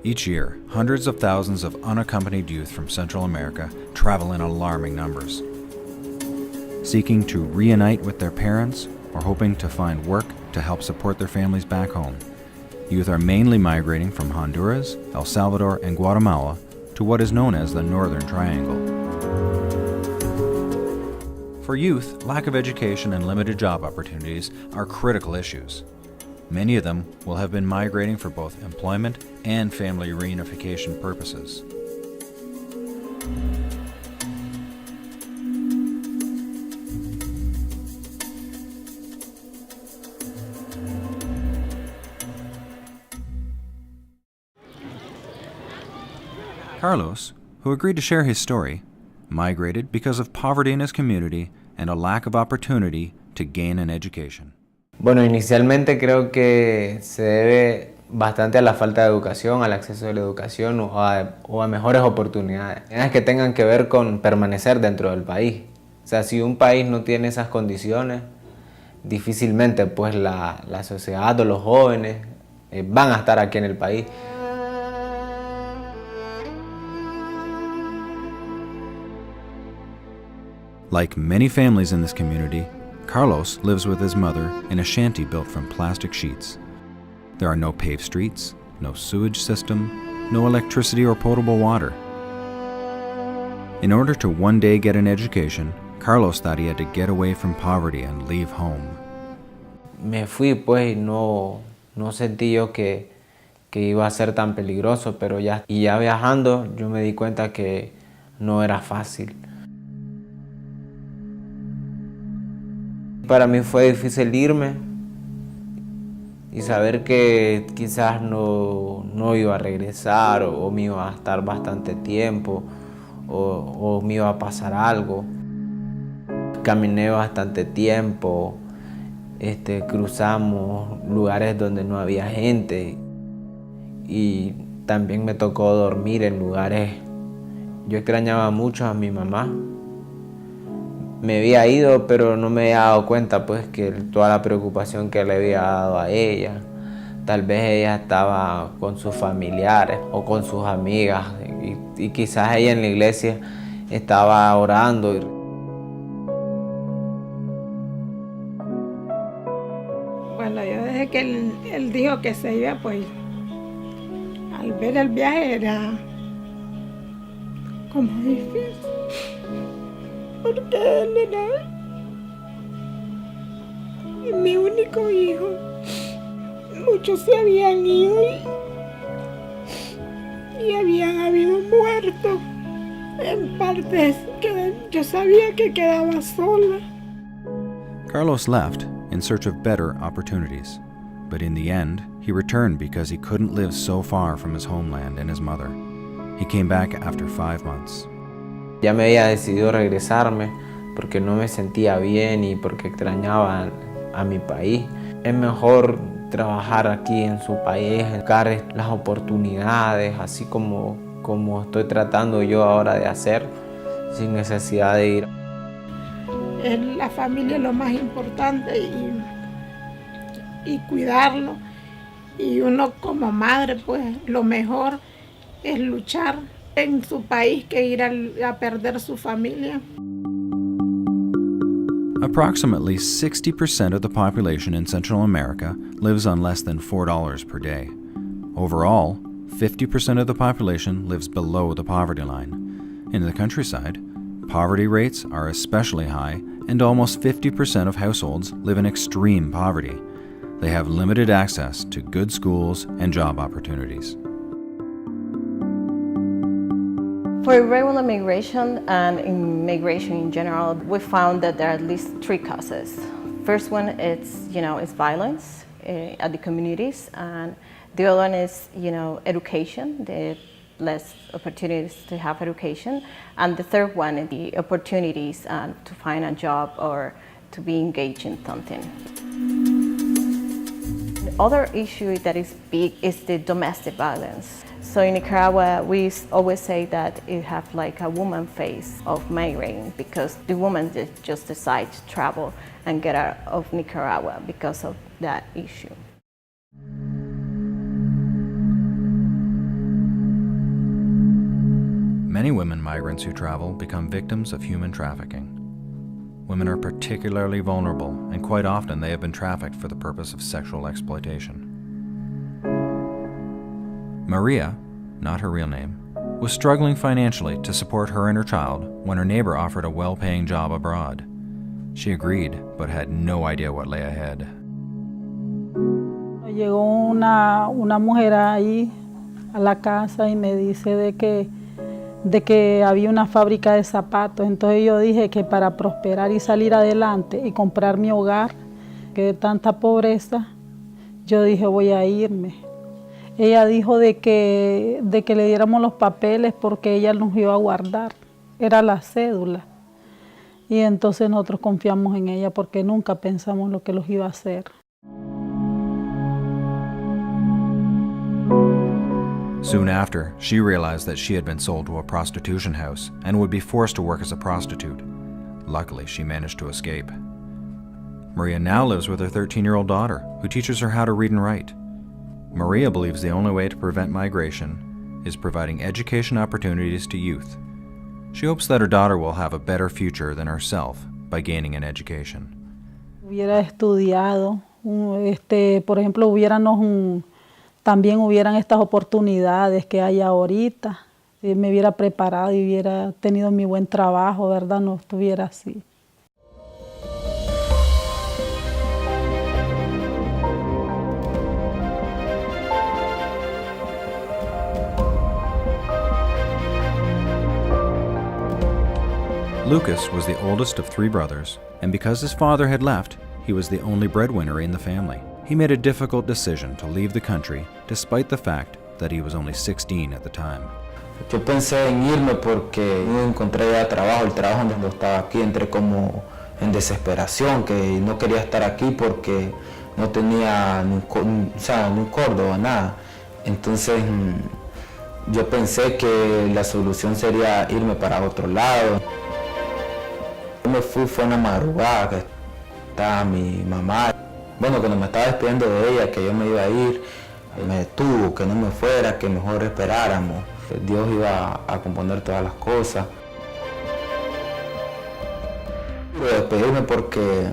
Each year, hundreds of thousands of unaccompanied youth from Central America travel in alarming numbers. Seeking to reunite with their parents or hoping to find work to help support their families back home, youth are mainly migrating from Honduras, El Salvador, and Guatemala to what is known as the Northern Triangle. For youth, lack of education and limited job opportunities are critical issues. Many of them will have been migrating for both employment and family reunification purposes. Carlos, who agreed to share his story, migrated because of poverty in his community and a lack of opportunity to gain an education. Bueno, inicialmente creo que se debe bastante a la falta de educación, al acceso a la educación o a mejores oportunidades que tengan que ver con permanecer dentro del país. O sea, si un país no tiene esas condiciones, difícilmente pues la sociedad o los jóvenes van a estar aquí en el país. Like many families in this community, Carlos lives with his mother in a shanty built from plastic sheets. There are no paved streets, no sewage system, no electricity or potable water. In order to one day get an education, Carlos thought he had to get away from poverty and leave home. Me fui pues y no sentí yo que iba a ser tan peligroso, pero ya viajando yo me di cuenta que no era fácil. Para mí fue difícil irme y saber que quizás no iba a regresar o me iba a estar bastante tiempo o me iba a pasar algo. Caminé bastante tiempo, cruzamos lugares donde no había gente y también me tocó dormir en lugares. Yo extrañaba mucho a mi mamá. Me había ido, pero no me había dado cuenta pues que toda la preocupación que le había dado a ella. Tal vez ella estaba con sus familiares o con sus amigas y quizás ella en la iglesia estaba orando. Bueno, yo desde que él dijo que se iba, pues al ver el viaje era como difícil. Porque él era mi único hijo. Muchos se habían ido y habían habido muertos en partes que yo sabía que quedaba sola. Carlos left in search of better opportunities, but in the end, he returned because he couldn't live so far from his homeland and his mother. He came back after 5 months. Ya me había decidido regresarme porque no me sentía bien y porque extrañaba a mi país. Es mejor trabajar aquí en su país, buscar las oportunidades, así como estoy tratando yo ahora de hacer, sin necesidad de ir. La familia es lo más importante y cuidarlo. Y uno como madre, pues lo mejor es luchar en su país que ir a perder su familia. Approximately 60% of the population in Central America lives on less than $4 per day. Overall, 50% of the population lives below the poverty line. In the countryside, poverty rates are especially high, and almost 50% of households live in extreme poverty. They have limited access to good schools and job opportunities. For irregular migration and immigration in general, we found that there are at least 3 causes. First one is violence at the communities, and the other one is education, the less opportunities to have education, and the third one is the opportunities to find a job or to be engaged in something. The other issue that is big is the domestic violence. So in Nicaragua, we always say that it have like a woman face of migrating because the woman just decide to travel and get out of Nicaragua because of that issue. Many women migrants who travel become victims of human trafficking. Women are particularly vulnerable, and quite often they have been trafficked for the purpose of sexual exploitation. Maria, not her real name, was struggling financially to support her and her child when her neighbor offered a well-paying job abroad. She agreed, but had no idea what lay ahead. Llegó una mujer ahí a la casa y me dice de que había una fábrica de zapatos. Entonces yo dije que para prosperar y salir adelante y comprar mi hogar, que de tanta pobreza, yo dije voy a irme. Ella dijo de que le diéramos los papeles porque ella nos iba a guardar, era la cédula. Y entonces nosotros confiamos en ella porque nunca pensamos lo que los iba a hacer. Soon after, she realized that she had been sold to a prostitution house and would be forced to work as a prostitute. Luckily, she managed to escape. Maria now lives with her 13-year-old daughter, who teaches her how to read and write. Maria believes the only way to prevent migration is providing education opportunities to youth. She hopes that her daughter will have a better future than herself by gaining an education. Hubiera estudiado, por ejemplo, también hubieran estas oportunidades que hay ahorita. Si me hubiera preparado y hubiera tenido mi buen trabajo, ¿verdad? No estuviera así. Lucas was the oldest of 3 brothers, and because his father had left, he was the only breadwinner in the family. He made a difficult decision to leave the country, despite the fact that he was only 16 at the time. Yo pensé en irme porque no encontré ya trabajo, el trabajo donde estaba aquí, entré como en desesperación, que no quería estar aquí porque no tenía ni Córdoba, nada. Entonces yo pensé que la solución sería irme para otro lado. Yo me fue una madrugada, que estaba mi mamá. Bueno, cuando me estaba despidiendo de ella, que yo me iba a ir, me detuvo, que no me fuera, que mejor esperáramos. Dios iba a componer todas las cosas. Quiero despedirme porque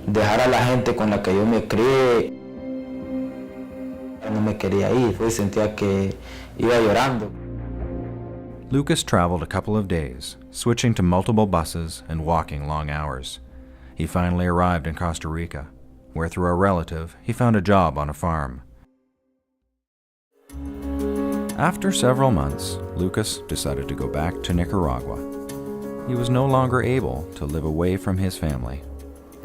dejar a la gente con la que yo me crié, no me quería ir, y sentía que iba llorando. Lucas traveled a couple of days, switching to multiple buses and walking long hours. He finally arrived in Costa Rica, where through a relative, he found a job on a farm. After several months, Lucas decided to go back to Nicaragua. He was no longer able to live away from his family.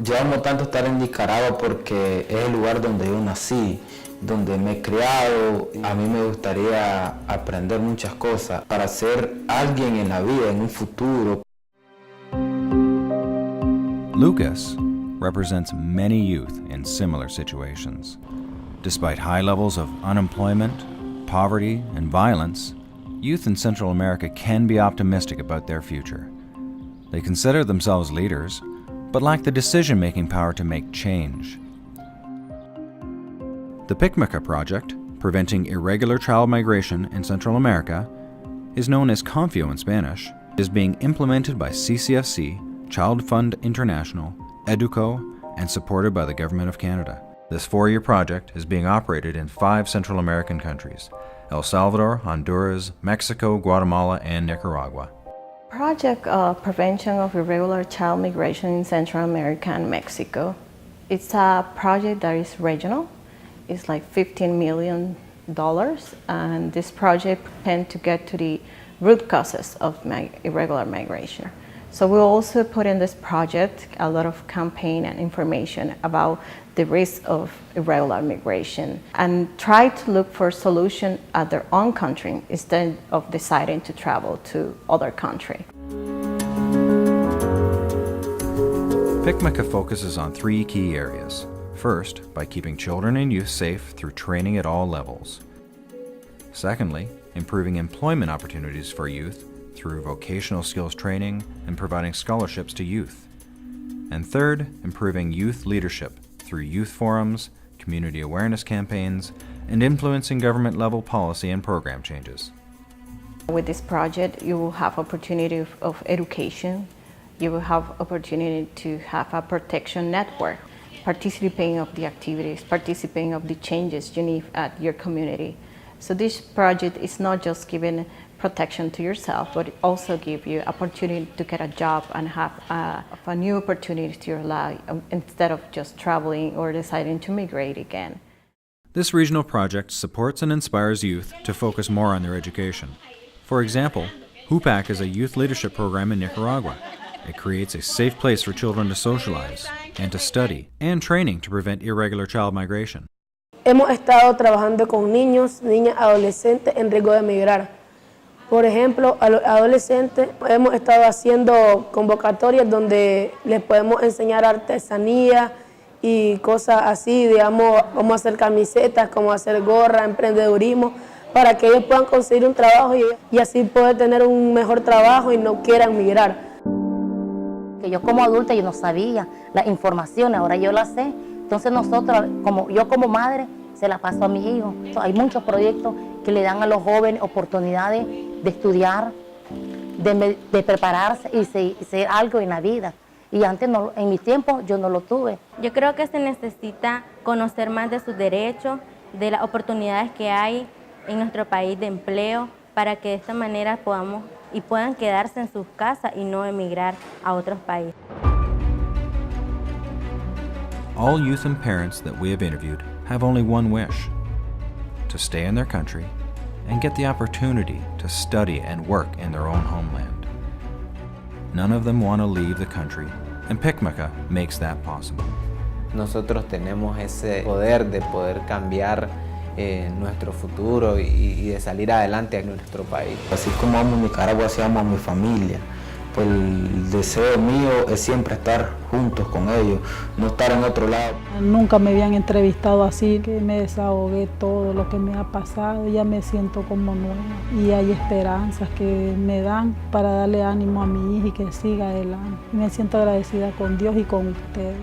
Yo amo tanto estar en Nicaragua porque es el lugar donde yo nací, donde me he criado. A mí me gustaría aprender muchas cosas para ser alguien en la vida, en un futuro. Lucas represents many youth in similar situations. Despite high levels of unemployment, poverty, and violence, youth in Central America can be optimistic about their future. They consider themselves leaders, but lack the decision-making power to make change. The PICMICA project, Preventing Irregular Child Migration in Central America, is known as CONFIO in Spanish, is being implemented by CCFC, Child Fund International, EDUCO, and supported by the Government of Canada. This 4-year project is being operated in 5 Central American countries: El Salvador, Honduras, Mexico, Guatemala, and Nicaragua. Project Prevention of Irregular Child Migration in Central America and Mexico. It's a project that is regional. It's like $15 million, and this project tends to get to the root causes of irregular migration. So we also put in this project a lot of campaign and information about the risk of irregular migration and try to look for solutions at their own country instead of deciding to travel to other country. PICMICA focuses on 3 key areas. First, by keeping children and youth safe through training at all levels. Secondly, improving employment opportunities for youth through vocational skills training and providing scholarships to youth. And third, improving youth leadership through youth forums, community awareness campaigns, and influencing government-level policy and program changes. With this project, you will have opportunity of education. You will have opportunity to have a protection network, participating of the activities, participating of the changes you need at your community. So this project is not just giving protection to yourself, but it also gives you opportunity to get a job and have a new opportunity to your life instead of just traveling or deciding to migrate again. This regional project supports and inspires youth to focus more on their education. For example, HUPAC is a youth leadership program in Nicaragua. It creates a safe place for children to socialize and to study, and training to prevent irregular child migration. Hemos estado trabajando con niños, niñas, adolescentes en riesgo de emigrar. Por ejemplo, a los adolescentes hemos estado haciendo convocatorias donde les podemos enseñar artesanía y cosas así, digamos, cómo hacer camisetas, cómo hacer gorra, emprendedurismo, para que ellos puedan conseguir un trabajo y así poder tener un mejor trabajo y no quieran migrar. Que yo como adulta yo no sabía las informaciones, ahora yo las sé. Entonces nosotros, yo como madre, se la paso a mis hijos. Hay muchos proyectos que le dan a los jóvenes oportunidades de estudiar, de prepararse y ser algo en la vida. Y antes, en mi tiempo, yo no lo tuve. Yo creo que se necesita conocer más de sus derechos, de las oportunidades que hay en nuestro país de empleo, para que de esta manera puedan quedarse en sus casas y no emigrar a otros países. All youth and parents that we have interviewed have only one wish: to stay in their country and get the opportunity to study and work in their own homeland. None of them want to leave the country, and PICMECA makes that possible. Nosotros tenemos ese poder de poder cambiar nuestro futuro y de salir adelante en nuestro país. Así como amo Nicaragua, así amo a mi familia. Pues el deseo mío es siempre estar juntos con ellos, no estar en otro lado. Nunca me habían entrevistado así, que me desahogué todo lo que me ha pasado, ya me siento como nueva. Y hay esperanzas que me dan para darle ánimo a mi hija y que siga adelante. Me siento agradecida con Dios y con ustedes.